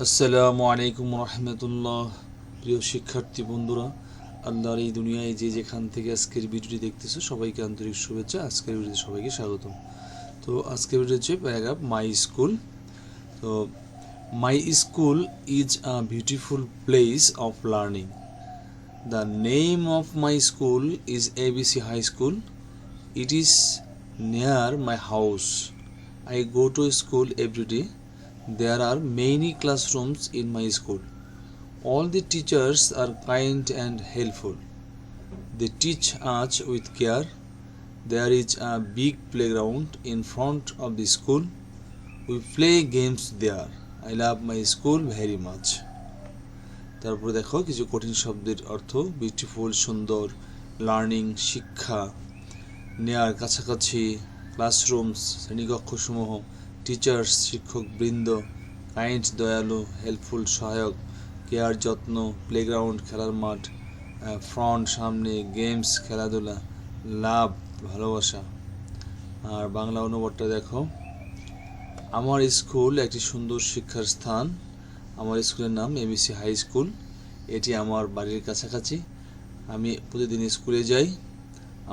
আসসালামু আলাইকুম রহমতুল্লাহ। প্রিয় শিক্ষার্থী বন্ধুরা, আল্লাহর এই দুনিয়ায় যে যেখান থেকে আজকের ভিডিওটি দেখতেছো সবাইকে আন্তরিক শুভেচ্ছা। আজকের ভিডিওতে সবাইকে স্বাগতম। তো আজকের ভিডিও হচ্ছে প্যারাগ্রাফ মাই স্কুল। তো my school is a beautiful place of learning. The name of my school is ABC High School. It is near my house. I go to school every day. There are many classrooms in my school. All the teachers are kind and helpful. They teach us with care. There is a big playground in front of the school. We play games there. I love my school very much. তারপরে দেখো কিছু কঠিন শব্দের অর্থ: beautiful সুন্দর, learning শিক্ষা, নেয়ার কাছাকাছি, ক্লাসরুমস শ্রেণীকক্ষসমূহ, টিচার্স শিক্ষক বৃন্দ, কাইন্ড দয়ালু, হেল্পফুল সহায়ক, কেয়ার যত্ন, প্লেগ্রাউন্ড খেলার মাঠ, ফ্রন্ট সামনে, গেমস খেলাধুলা, লাভ ভালোবাসা। আর বাংলা অনুবাদটা দেখো: আমার স্কুল একটি সুন্দর শিক্ষার স্থান। আমার স্কুলের নাম ABC হাই স্কুল। এটি আমার বাড়ির কাছাকাছি। আমি প্রতিদিন স্কুলে যাই।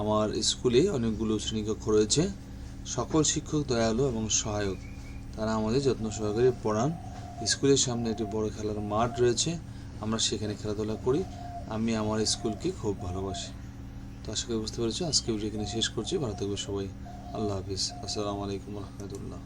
আমার স্কুলে অনেকগুলো শ্রেণীকক্ষ রয়েছে। সকল শিক্ষক দয়ালু এবং সহায়ক, তারা আমাদের যত্ন সহকারে পড়ান। স্কুলের সামনে একটি বড় খেলার মাঠ রয়েছে, আমরা সেখানে খেলাধুলা করি। আমি আমার স্কুলকে খুব ভালোবাসি। তো আশা করি বুঝতে পেরেছো। আজকে ভিডিও এখানে শেষ করছি। ভালো থাকবে সবাই। আল্লাহ হাফিজ। আসসালামু আলাইকুম রহমতুল্লাহ।